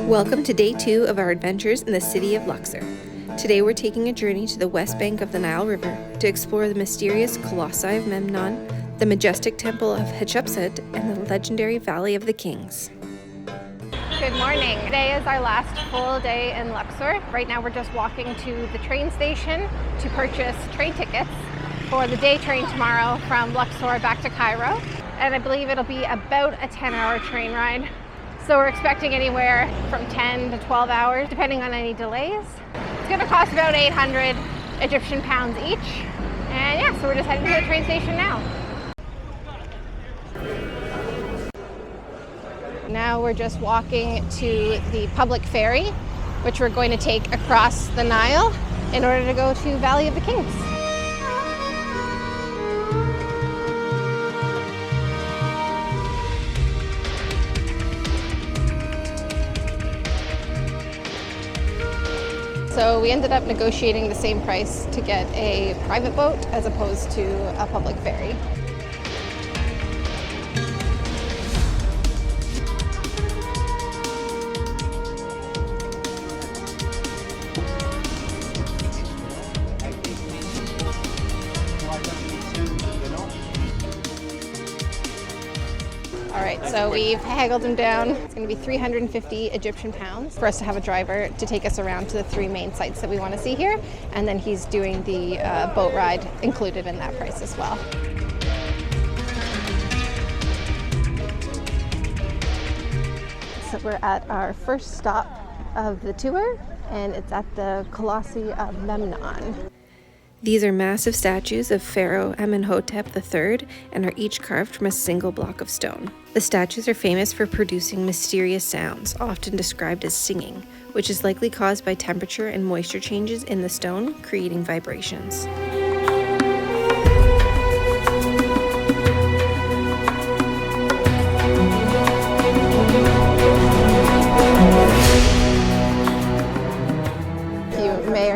Welcome to day 2 of our adventures in the city of Luxor. Today we're taking a journey to the west bank of the Nile River to explore the mysterious Colossi of Memnon, the majestic temple of Hatshepsut, and the legendary Valley of the Kings. Good morning. Today is our last full day in Luxor. Right now we're just walking to the train station to purchase train tickets for the day train tomorrow from Luxor back to Cairo. And I believe it'll be about a 10-hour train ride. So we're expecting anywhere from 10 to 12 hours, depending on any delays. It's gonna cost about 800 Egyptian pounds each. And yeah, so we're just heading to the train station now. Now we're just walking to the public ferry, which we're going to take across the Nile in order to go to Valley of the Kings. So we ended up negotiating the same price to get a private boat as opposed to a public ferry. All right, so we've haggled him down. It's going to be 350 Egyptian pounds for us to have a driver to take us around to the 3 main sites that we want to see here. And then he's doing the boat ride included in that price as well. So we're at our first stop of the tour, and it's at the Colossi of Memnon. These are massive statues of Pharaoh Amenhotep III and are each carved from a single block of stone. The statues are famous for producing mysterious sounds, often described as singing, which is likely caused by temperature and moisture changes in the stone, creating vibrations.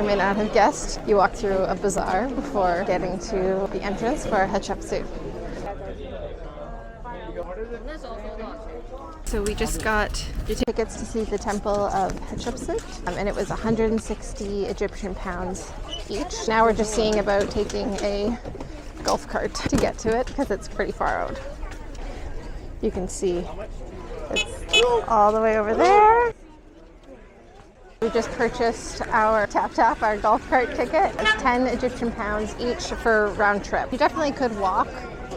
Not have guessed, you walk through a bazaar before getting to the entrance for Hatshepsut. So we just got tickets to see the temple of Hatshepsut, and it was 160 Egyptian pounds each. Now we're just seeing about taking a golf cart to get to it because it's pretty far out. You can see it's all the way over there. We just purchased our our golf cart ticket. It's 10 Egyptian pounds each for round trip. You definitely could walk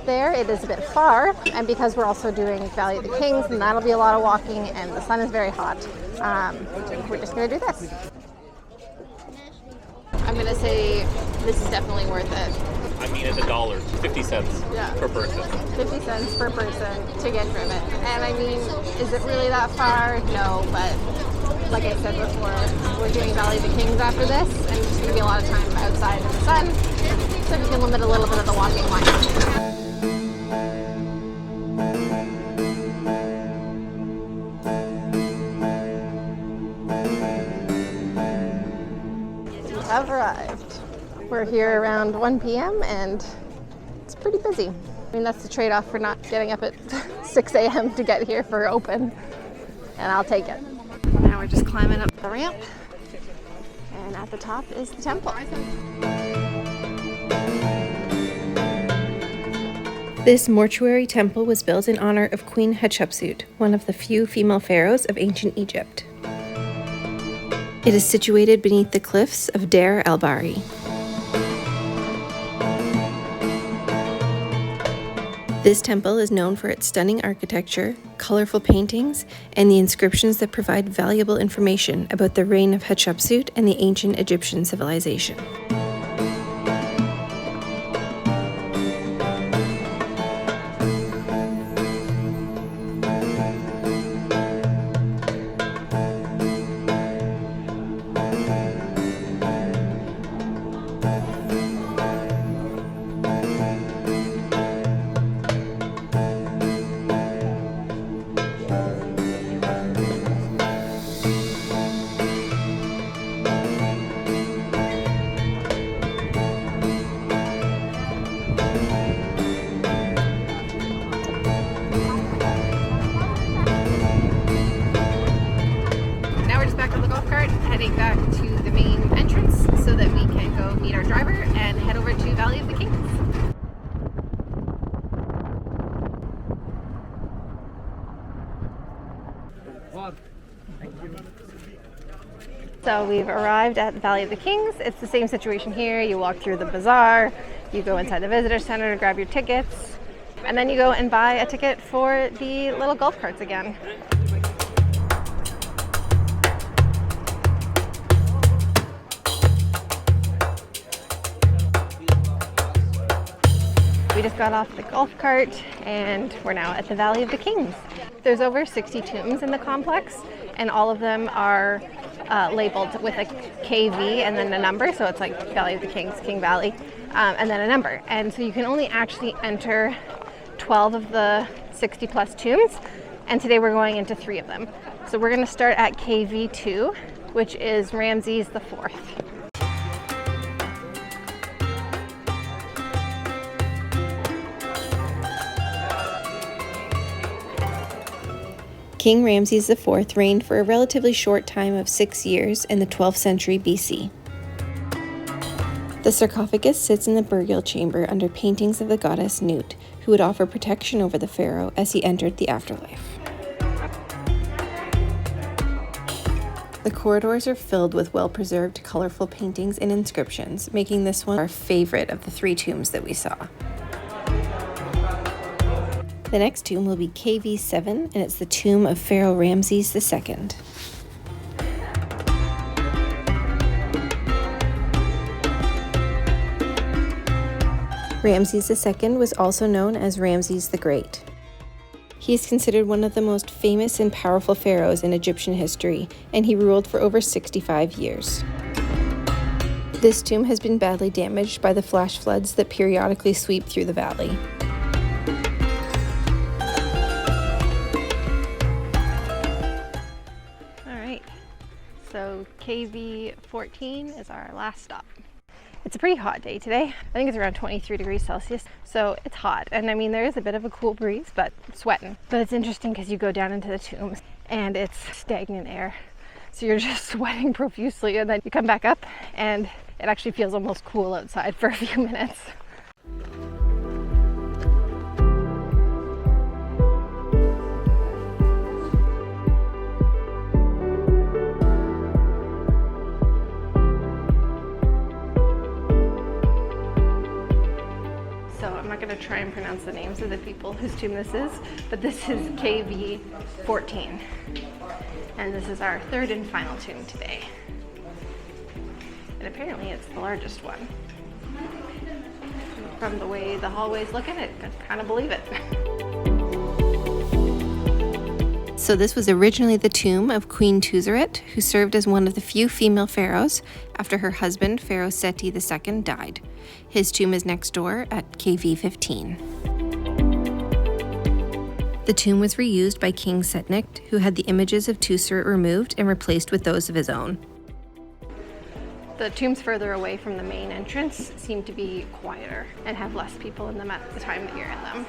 there. It is a bit far, and because we're also doing Valley of the Kings, and that'll be a lot of walking, and the sun is very hot. We're just gonna do this. I'm gonna say this is definitely worth it. I mean, it's $1, 50 cents per person. 50 cents per person to get driven. And I mean, is it really that far? No, but like I said before, we're doing Valley of the Kings after this, and it's going to be a lot of time outside in the sun, so we can limit a little bit of the walking line. We have arrived. We're here around 1 p.m. and it's pretty busy. I mean, that's the trade-off for not getting up at 6 a.m. to get here for open, and I'll take it. Now we're just climbing up the ramp, and at the top is the temple. This mortuary temple was built in honor of Queen Hatshepsut, one of the few female pharaohs of ancient Egypt. It is situated beneath the cliffs of Deir el-Bahari. This temple is known for its stunning architecture, colorful paintings, and the inscriptions that provide valuable information about the reign of Hatshepsut and the ancient Egyptian civilization. So we've arrived at the Valley of the Kings. It's the same situation here. You walk through the bazaar, you go inside the visitor center to grab your tickets, and then you go and buy a ticket for the little golf carts again. We just got off the golf cart and we're now at the Valley of the Kings. There's over 60 tombs in the complex, and all of them are labeled with a KV and then a number. So it's like Valley of the Kings, King Valley, and then a number. And so you can only actually enter 12 of the 60 plus tombs. And today we're going into 3 of them. So we're going to start at KV2, which is Ramses IV. King Ramses IV reigned for a relatively short time of 6 years in the 12th century BC. The sarcophagus sits in the burial chamber under paintings of the goddess Nut, who would offer protection over the pharaoh as he entered the afterlife. The corridors are filled with well-preserved, colorful paintings and inscriptions, making this one our favorite of the 3 tombs that we saw. The next tomb will be KV7, and it's the tomb of Pharaoh Ramses II. Ramses II was also known as Ramses the Great. He is considered one of the most famous and powerful pharaohs in Egyptian history, and he ruled for over 65 years. This tomb has been badly damaged by the flash floods that periodically sweep through the valley. So KV14 is our last stop. It's a pretty hot day today. I think it's around 23 degrees Celsius, so it's hot. And I mean, there is a bit of a cool breeze, but it's sweating. But it's interesting because you go down into the tombs and it's stagnant air. So you're just sweating profusely, and then you come back up and it actually feels almost cool outside for a few minutes. Going to try and pronounce the names of the people whose tomb this is, but this is KV14, and this is our 3rd and final tomb today, and apparently it's the largest one. From the way the hallways look at it, I kind of believe it. So this was originally the tomb of Queen Tuzeret, who served as one of the few female pharaohs after her husband, Pharaoh Seti II, died. His tomb is next door at KV15. The tomb was reused by King Setnecht, who had the images of Tuzeret removed and replaced with those of his own. The tombs further away from the main entrance seem to be quieter and have less people in them at the time that you're in them.